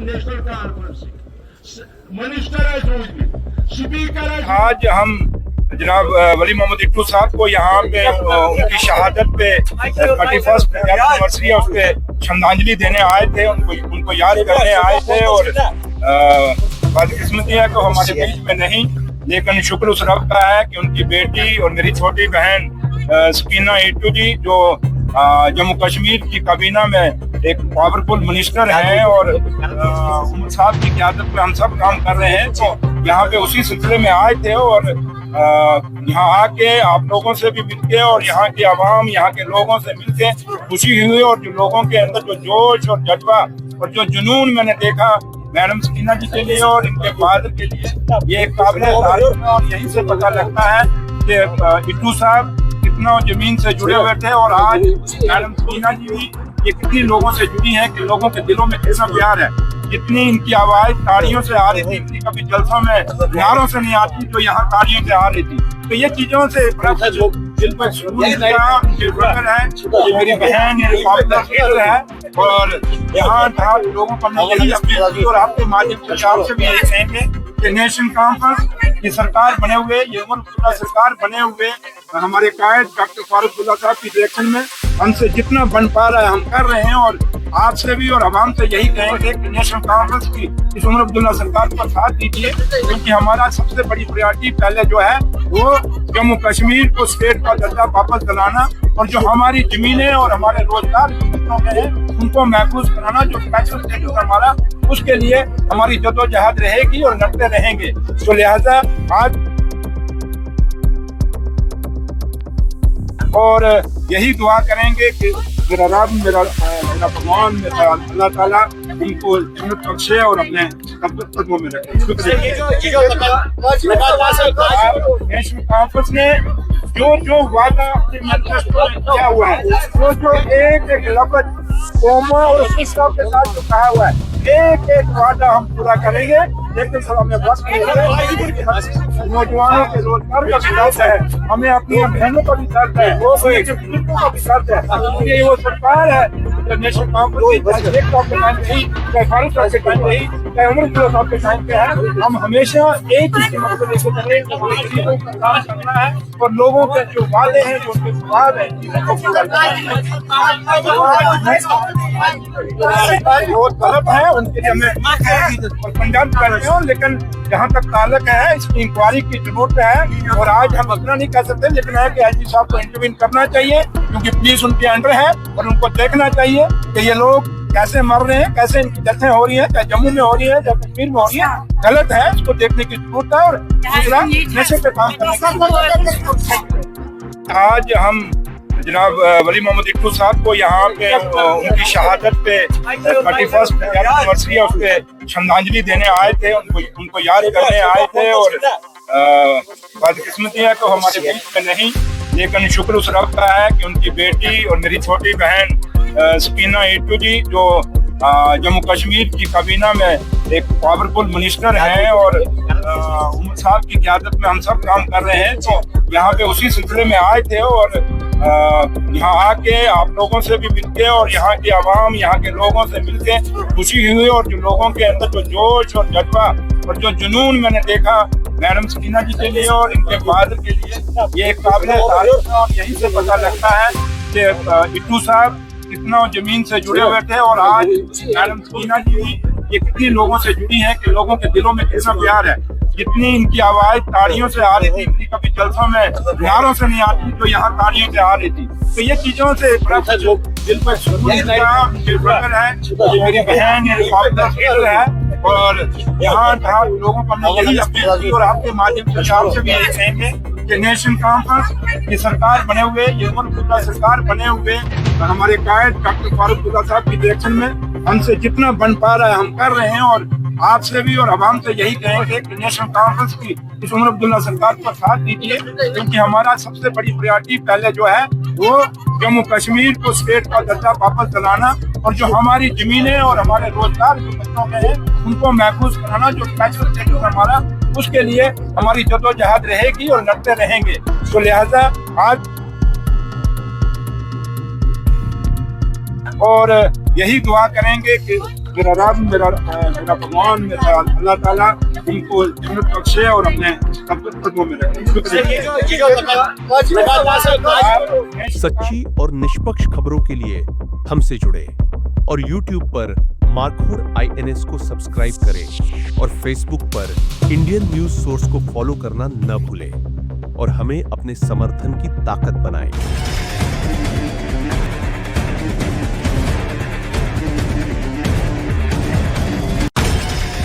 National conference minister है speaker है। आज हम जनाब वली मोहम्मद इट्टू साहब को यहाँ पे उनकी शहादत पे 31st एनिवर्सरी है, उस पर श्रद्धांजलि देने आए थे, उनको याद करने आए थे। और बदकिस्मती है कि हमारे बीच में नहीं, लेकिन शुक्र उस रब का है कि उनकी बेटी और मेरी छोटी बहन सकीना इट्टू जी, जो जम्मू कश्मीर की काबीना में एक पावरफुल मिनिस्टर हैं और उमर साहब की क़यादत में हम सब काम कर रहे हैं, तो यहाँ पे उसी सिलसिले में आए थे। और यहाँ आके आप लोगों से भी मिलके और यहाँ की आवाम, यहाँ के लोगों से मिलके खुशी हुई। और जो लोगों के अंदर जो जोश और जज्बा और जो जुनून मैंने देखा मैडम सकीना जी के लिए और इनके फादर के लिए, ये काबिल तारीफ है। और यहीं से पता लगता है कि इट्टू साहब कितना जमीन से जुड़े हुए थे। और आज मैडम सकीना जी भी ये कितनी लोगों से जुड़ी हैं कि लोगों के दिलों में कितना प्यार है। जितनी इनकी आवाज ताड़ियों से आ रही थी, इनकी कभी जलसों में नारों से नहीं आती, जो यहाँ ताड़ियों से आ रही थी। तो ये चीजों से दिल पर सुकून है। मेरी बहन है और यहाँ लोगों को मैं यही अपील की और आपके माध्यम से आपसे भी यही कहेंगे कि नेशनल कॉन्फ्रेंस की सरकार बने हुए, ये उमर अब्दुल्ला सरकार बने हुए, हमारे कायद डॉक्टर फारूक अब्दुल्ला साहब की डायरेक्शन में हमसे जितना बन पा रहा है हम कर रहे हैं। और आपसे भी और आवाम से यही कहेंगे कि नेशनल कॉन्फ्रेंस की इस उमर अब्दुल्ला सरकार का साथ दीजिए, क्योंकि हमारा सबसे बड़ी प्रायोरिटी पहले जो है वो जम्मू कश्मीर को स्टेट का दर्जा वापस दिलाना और जो हमारी जमीनें और हमारे रोजगार हैं उनको महफूज कराना, जो स्पेशल स्टेटस हमारा, उसके लिए हमारी जद्दोजहद रहेगी और लड़ते रहेंगे। तो लिहाजा आज और यही दुआ करेंगे कि मेरा रब, मेरा भगवान, मेरा अल्लाह ताला उनको जन्नत बख्शे और अपने कदमों में रखे। नेशनल कॉन्फ्रेंस ने जो वादा अपने मैनिफेस्टो में किया हुआ है, जो एक लफ्ज कोमा और के साथ जो कहा हुआ है, एक वादा हम पूरा करेंगे। लेकिन सर हमें वक्त नौजवानों के रोजगार का भी दर्द है, हमें अपनी बहनों का भी दर्द है, बुजुर्गों का भी दर्द है। ये वो सरकार है नेशनल कॉन्फ्रेंस चाहे उमर साहब के टाइम पे है, हम हमेशा एक ही मकसद लेके काम करना है और लोगों के जो वादे हैं, जो उनके सवाल है, वो गलत है उनके लिए हमें पंजाब करते हो। लेकिन जहाँ तक ताल्लुक है इसकी इंक्वायरी की जरूरत है। और आज हम इतना नहीं कह सकते, लेकिन है कि आईजी साहब को इंटरवीन करना चाहिए, क्योंकि पुलिस उनके अंडर है और उनको देखना चाहिए कि ये लोग कैसे मर रहे हैं, कैसे इनकी डेथें हो रही है, चाहे जम्मू में हो रही है, चाहे कश्मीर में हो रही है, गलत है, इसको देखने की जरूरत है। और दूसरा नशे पे काम करने। आज हम जनाब वली मोहम्मद इट्टू साहब को यहाँ पे उनकी शहादत पे 31st एनिवर्सरी है, उस पर श्रद्धांजलि देने आए थे, उनको याद करने आए थे। और बदकिस्मती है कि हमारे बीच में नहीं, लेकिन शुक्र उस रब का है कि उनकी बेटी और मेरी छोटी बहन सकीना इट्टू जी, जो जम्मू कश्मीर की काबीना में एक पावरफुल मिनिस्टर हैं और उमर साहब की क़यादत में हम सब काम कर रहे हैं, तो यहाँ पे उसी सिलसिले में आए थे। और यहाँ आके आप लोगों से भी मिलके और यहाँ की आवाम, यहाँ के लोगों से मिलके खुशी हुई। और जो लोगों के अंदर जो जोश और जज्बा और जो जुनून मैंने देखा मैडम सकीना जी के लिए और इनके फादर के लिए, ये एक काबिल तारीफ है। और यहीं से पता लगता है कि इट्टू साहब कितना जमीन से जुड़े हुए थे। और आज मैडम सकीना जी भी ये कितनी लोगों से जुड़ी हैं कि लोगों के दिलों में कितना प्यार है। जितनी इनकी आवाज ताड़ियों से आ रही थी, इनकी कभी जलसों में नारों से नहीं आती, जो यहाँ ताड़ियों से आ रही थी। तो ये चीजों से दिल पर सुकून है। मेरी बहन है और यहाँ लोगों को मैं यही अपील की और आपके माध्यम से आपसे भी यही कहेंगे कि नेशनल कॉन्फ्रेंस की सरकार बने हुए, ये उमर अब्दुल्ला सरकार बने हुए, हमारे कायद डॉक्टर फारूक अब्दुल्ला साहब की डायरेक्शन में हमसे जितना बन पा रहा है हम कर रहे हैं। और आपसे भी और आवाम से यही कहेंगे कि नेशनल कॉन्फ्रेंस की इस उमर अब्दुल्ला सरकार का साथ दीजिए, क्योंकि हमारा सबसे बड़ी प्रायोरिटी पहले जो है वो जम्मू कश्मीर को स्टेट का दर्जा वापस दिलाना और जो हमारी जमीनें और हमारे रोजगार जो बच्चों के हैं उनको महफूज कराना, जो स्पेशल स्टेटस हमारा, उसके लिए हमारी जद्दोजहद रहेगी और लड़ते रहेंगे। तो लिहाजा आज और यही दुआ करेंगे कि मेरा रब, मेरा भगवान, मेरा अल्लाह ताला उनको जन्नत बख्शे और अपने कदमों में रखे। सच्ची और निष्पक्ष खबरों के लिए हमसे जुड़े और YouTube पर मार्कोर INS को सब्सक्राइब करें और Facebook पर इंडियन न्यूज सोर्स को फॉलो करना न भूलें और हमें अपने समर्थन की ताकत बनाएं।